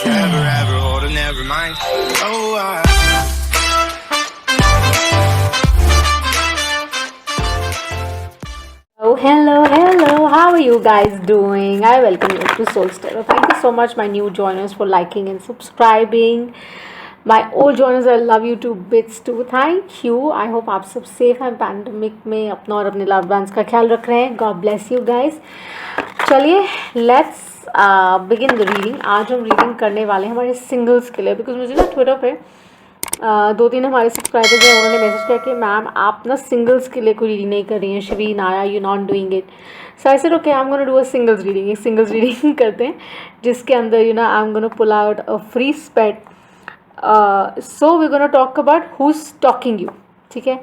forever, ever hold or never mind. Oh, Oh, hello. How are you guys doing? I welcome you to Soul Stereo. Thank you so much, my new joiners, for liking and subscribing. My old joiners, I love you to bits too. Thank you. I hope आप सब safe हैं pandemic में अपना और अपने love once का ख्याल रख रहे हैं. God bless you guys. चलिए let's begin the reading. आज हम रीडिंग करने वाले हैं हमारे सिंगल्स के लिए, बिकॉज मुझे ना ट्विटर पे दो तीन हमारे सब्सक्राइबर्स हैं, उन्होंने मैसेज किया कि मैम आप ना सिंगल्स के लिए कोई रीडिंग नहीं कर रही हैं. शबीन आया, you not doing it. So I said okay, I am gonna do a singles reading. एक सिंगल्स रीडिंग करते हैं जिसके अंदर I am gonna pull out a free spread. So we gonna talk about who is talking you. ठीक है,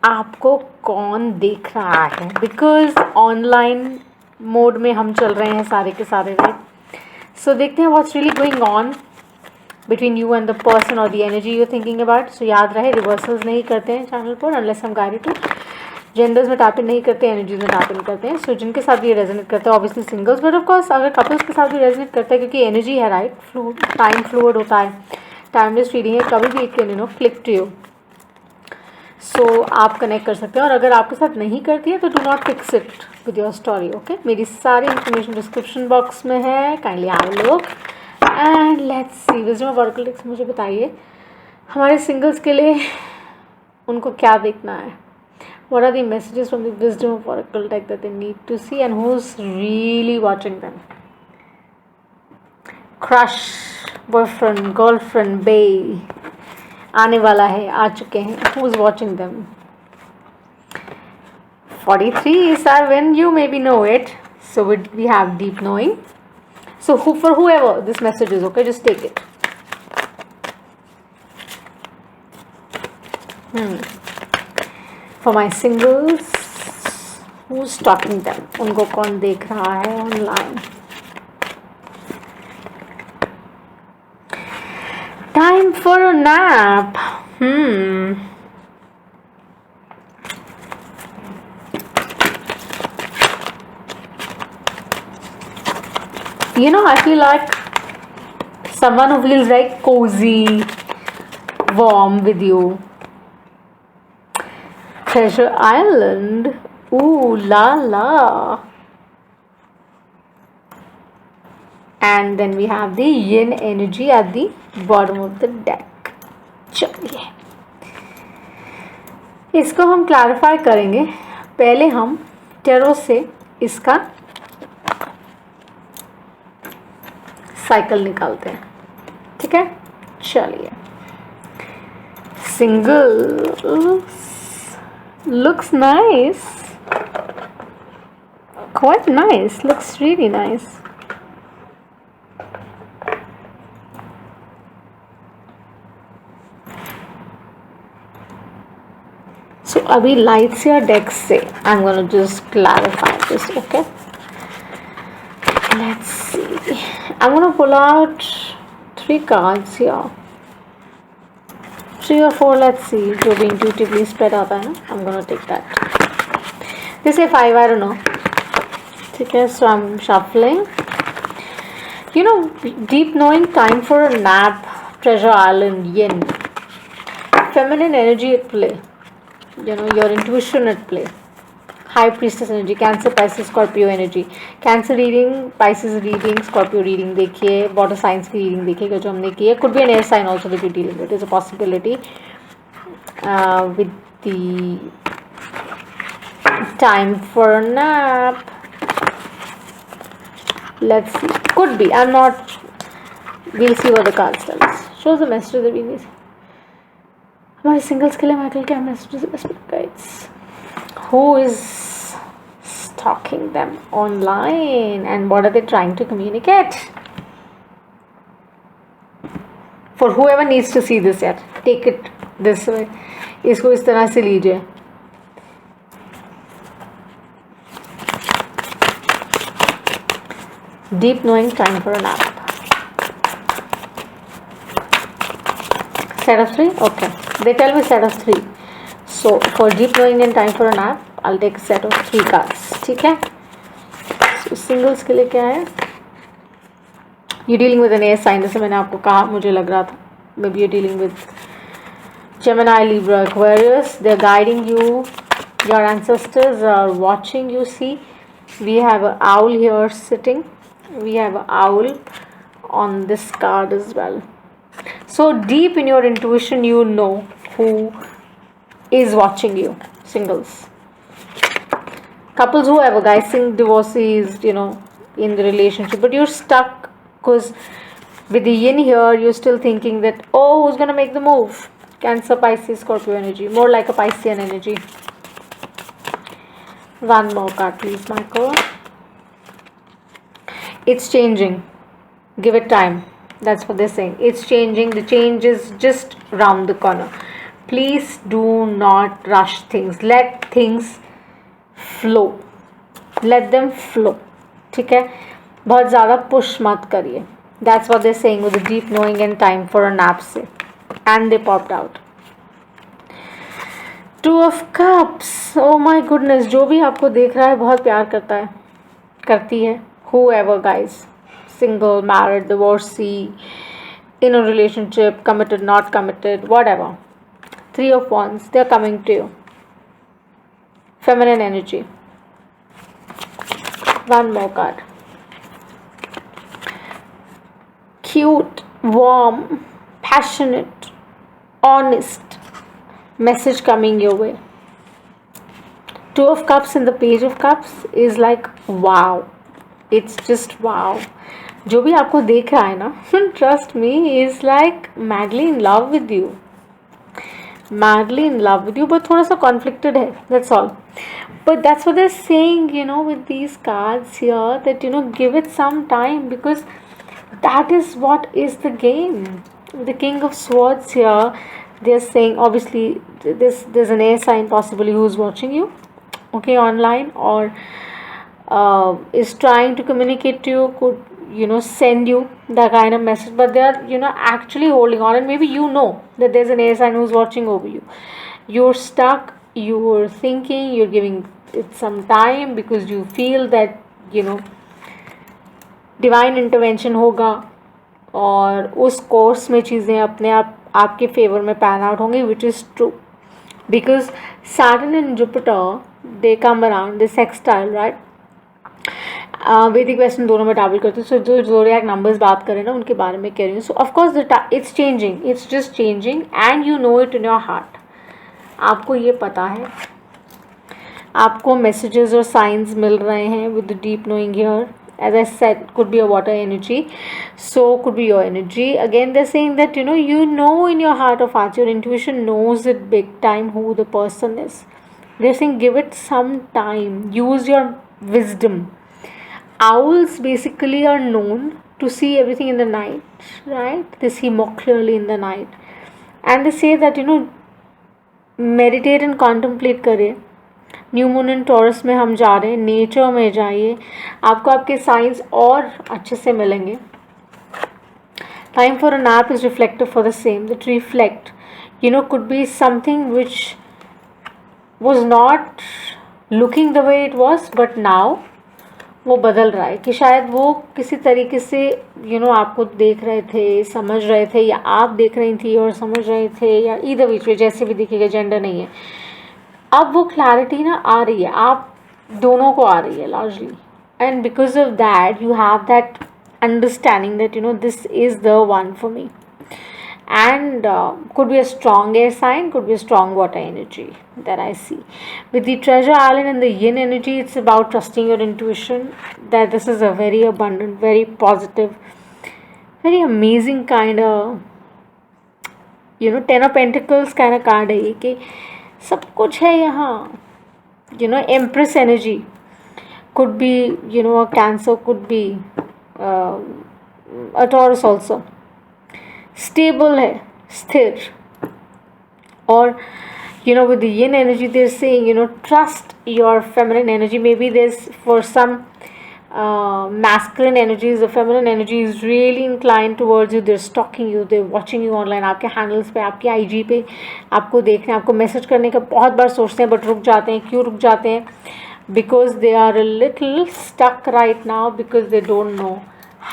आपको कौन देख रहा है, बिकॉज ऑनलाइन मोड में हम चल रहे हैं सारे के सारे, राइट. सो देखते हैं what's really going on between you and the person और the energy you thinking about. So याद रहे, रिवर्सल्स नहीं करते हैं चैनल पर अनलेस हम गाइडेड टू. जेंडर्स में टैप इन नहीं करते, एनर्जीज में टैप इन करते हैं. सो जिनके साथ भी रेजोनेट करते हैं obviously singles, but of course अगर कपल्स के साथ भी रेजोनेट करते हैं, क्योंकि एनर्जी है, राइट. टाइम फ्लूइड होता है, टाइमलेस रीडिंग है, कभी भी it can click to you. So आप कनेक्ट कर सकते हैं. और अगर आपके साथ नहीं करती है तो do not fix it with your story. Okay, मेरी सारी इन्फॉर्मेशन डिस्क्रिप्शन बॉक्स में है, kindly have a look and let's see. Wisdom of oracle deck मुझे बताइए हमारे सिंगल्स के लिए उनको क्या देखना है. What are the messages from the wisdom of oracle deck that they need to see and who is really watching them. Crush, boyfriend, girlfriend, bae आने वाला है, आ चुके हैं. Who is watching them. 43 is our when you maybe know it, so we have deep knowing. So for whoever this message is, okay, just take it. For my singles, who's stalking them? उनको कौन देख रहा है online. Time for a nap. I feel like someone who feels like cozy, warm with you. Treasure Island. Ooh la la. And then we have the yin energy at the bottom of the deck. चलिए इसको हम clarify करेंगे. पहले हम tarot से इसका cycle निकालते हैं. ठीक है, चलिए. Singles looks nice, quite nice, looks really nice. So अभी लाइट से और डेक से I'm gonna just clarify this. Okay, let's see. I'm gonna pull out 3 cards here, 3 or 4. Let's see, जो भी intuitively spread आता है ना, I'm gonna take that. They say 5, I don't know. ठीक है, so I'm shuffling. Deep knowing, time for a nap, treasure island, yin, feminine energy at play. Your intuition at play. High priestess energy, Cancer, Pisces, Scorpio energy. Cancer reading, Pisces reading, Scorpio reading देखिए, water signs की reading देखिएगा जो हमने की है. Could be an air sign also that you're dealing with. There's a possibility with the time for a nap. Let's see. Could be. I'm not. We'll see what the cards tell us. Shows the message that we need. हमारे singles के लिए Michael क्या messages guides. Who is stalking them online and what are they trying to communicate? For whoever needs to see this yet, take it this way. इसको इस तरह से लीजिए. Deep knowing, time for a nap. Set of 3? Okay. They tell me set of 3. So for deep knowing and time for a nap, I'll take a set of 3 cards. ठीक है. So singles के लिए क्या है? You dealing with an air sign, जैसे मैंने आपको कहा, मुझे लग रहा था maybe you dealing with Gemini, Libra, Aquarius. They're guiding you. Your ancestors are watching you. See, we have an owl here sitting. We have an owl on this card as well. So deep in your intuition, you know who is watching you. Singles, couples, whoever, guys, divorcees, in the relationship, but you're stuck because with the yin here, you're still thinking that, oh, who's gonna make the move? Cancer, Pisces, Scorpio energy, more like a Piscean energy. One more card, please, Michael. It's changing. Give it time. That's what they're saying. It's changing. The change is just round the corner. Please do not rush things. Let things flow. Let them flow. ठीक है, बहुत ज़्यादा push मत करिए. That's what they're saying with the deep knowing and time for a nap से. And they popped out. Two of Cups. Oh my goodness, जो भी आपको देख रहा है बहुत प्यार करता है, करती है. Whoever, guys, single, married, divorcee, in a relationship, committed, not committed, whatever. Three of Wands, they're coming to you. Feminine energy. One more card. Cute, warm, passionate, honest message coming your way. Two of Cups and the Page of Cups is like wow. It's just wow. जो भी आपको देख रहा है ना, trust me, is like madly in love with you. Madly in love with you, but थोड़ा सा conflicted है. That's all. But that's what they're saying, with these cards here, that give it some time, because that is what is the game. The King of Swords here, they're saying, obviously there's an air sign possibly who's watching you, okay, online, or is trying to communicate to you, could send you that kind of message, but they are actually holding on, and maybe that there's an air sign who's watching over you. You're stuck, you're thinking, you're giving it some time because you feel that divine intervention होगा और उस course में चीज़ें अपने आप आपके favour में pan out होंगी, which is true, because Saturn and Jupiter they come around they sextile, right. वैदिक वेस्टर्न दोनों में ट्रैवल करते हैं. सो जो ज़ोडिएक नंबर्स बात करें ना, उनके बारे में कह रही हूँ. So of course it's changing, it's just changing, and you know it in your heart. आपको ये पता है, आपको मैसेजेस और साइंस मिल रहे हैं with the deep knowing here. As I said, could be a water energy, so could be your energy. Again, they're saying that in your heart of hearts, your intuition knows it big time who the person is. They're saying give it some time, use your wisdom. Owls basically are known to see everything in the night, right? They see more clearly in the night, and they say that meditate and contemplate करें. New moon in taurus में हम जा रहे हैं, nature में जाइए, आपको आपके साइंस और अच्छे से मिलेंगे. Time for a nap is reflective for the same, that reflect could be something which was not looking the way it was, but now वो बदल रहा है, कि शायद वो किसी तरीके से आपको देख रहे थे, समझ रहे थे, या आप देख रही थी और समझ रहे थे, या ईदर विच वे, जैसे भी दिखेगा, जेंडर नहीं है. अब वो क्लैरिटी ना आ रही है, आप दोनों को आ रही है largely, and because of that you have that understanding that this is the one for me. And could be a strong air sign, could be a strong water energy that I see. With the Treasure Island and the yin energy, it's about trusting your intuition, that this is a very abundant, very positive, very amazing kind of Ten of Pentacles kind of card है ये, कि सब कुछ है यहाँ. Empress energy could be a Cancer, could be a Taurus also. Stable है, स्थिर. और with the yin energy, they're saying trust your feminine energy. Maybe there's, for some masculine energies, the feminine energy is really inclined towards you. They're stalking you, they're watching you online. आपके handles पे, आपके IG पे आपको देखने, आपको message करने का बहुत बार सोचते हैं, बट रुक जाते हैं. क्यों रुक जाते हैं? Because they are a little stuck right now, because they don't know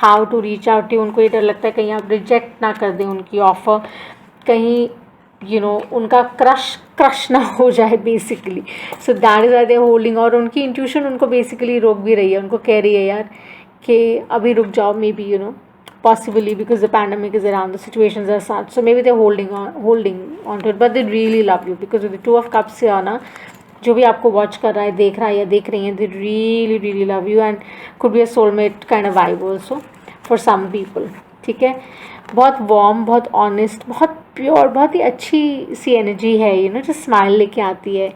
how to reach out to. उनको ये डर लगता है कहीं आप रिजेक्ट ना कर दें उनकी ऑफ़र, कहीं उनका क्रश ना हो जाए basically. So that is why they holding. और उनकी इंट्यूशन उनको बेसिकली रोक भी रही है, उनको कह रही है यार कि अभी रुक जाओ, may be possibly because the pandemic is around, the situations are such, so maybe they're holding on to it, but they really love you because with the two of cups here ना, जो भी आपको watch कर रहा है, देख रहा है या देख रही हैं, they really really love you and could be a soulmate kind of vibe also for some people, ठीक है। बहुत वार्म, बहुत ऑनेस्ट, बहुत प्योर, बहुत ही अच्छी सी एनर्जी है जो स्माइल लेके आती है।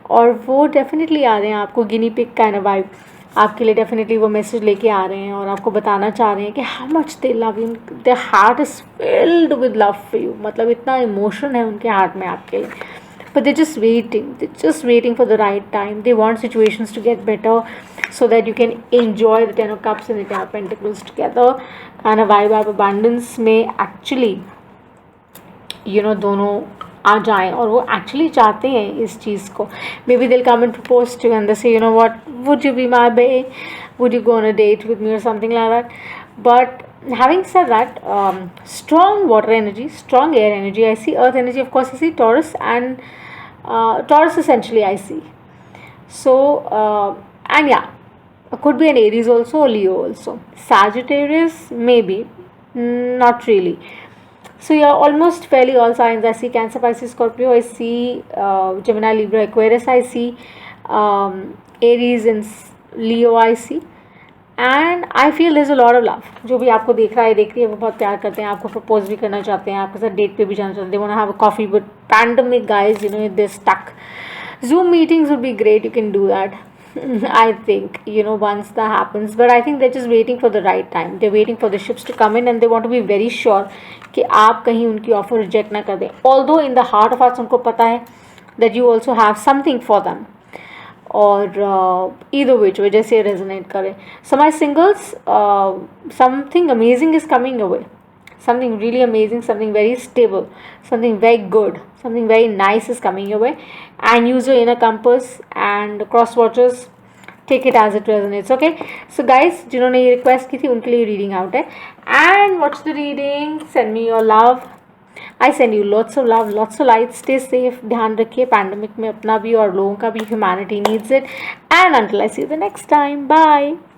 और वो डेफिनेटली आ रहे हैं आपको guinea pig kind of vibe, आपके लिए डेफिनेटली वो मैसेज लेके आ रहे हैं और आपको बताना चाह रहे हैं कि how much they love you, their heart is filled with love for you. मतलब इतना इमोशन है उनके हार्ट में आपके लिए, but they're just waiting for the right time. They want situations to get better so that you can enjoy the Ten of Cups and the Ten of Pentacles together kind of vibe of abundance में actually दोनों आ जाएं और वो actually चाहते हैं इस चीज़ को। Maybe they'll come and propose to and they say what, would you be my bae, would you go on a date with me or something like that. But having said that, strong water energy, strong air energy, I see earth energy, of course I see Taurus and Taurus essentially I see. So and yeah, could be an Aries also or Leo also. Sagittarius maybe, not really. So yeah, almost fairly all signs. I see Cancer, Pisces, Scorpio. I see Gemini, Libra, Aquarius. I see Aries and Leo. I see. And I feel there's a lot of love. जो भी आपको देख रहा है, देख रही है, वो बहुत प्यार करते हैं, आपको प्रपोज भी करना चाहते हैं, आपके साथ डेट पे भी जाना चाहते हैं, they want to have a coffee, but pandemic guys, they're stuck. Zoom meetings would be great, you can do that. I think once that happens, but I think they're just waiting for the right time. They're waiting for the ships to come in and they want to be very sure कि आप कहीं उनकी offer reject ना कर दें। Although in the heart of hearts उनको पता है that you also have something for them, और either which way जैसे रेजोनेट करे। So my singles, something amazing is coming away, something really amazing, something very stable, something very good, something very nice is coming your way, and use your inner compass and cross watchers, take it as it resonates. Okay, so guys, जिन्होंने ये request की थी उनके लिए reading out है, and watch the reading, send me your love, I send you lots of love, lots of light, stay safe, ध्यान रखिए pandemic में अपना भी और लोगों का भी, humanity needs it, and until I see you the next time, bye.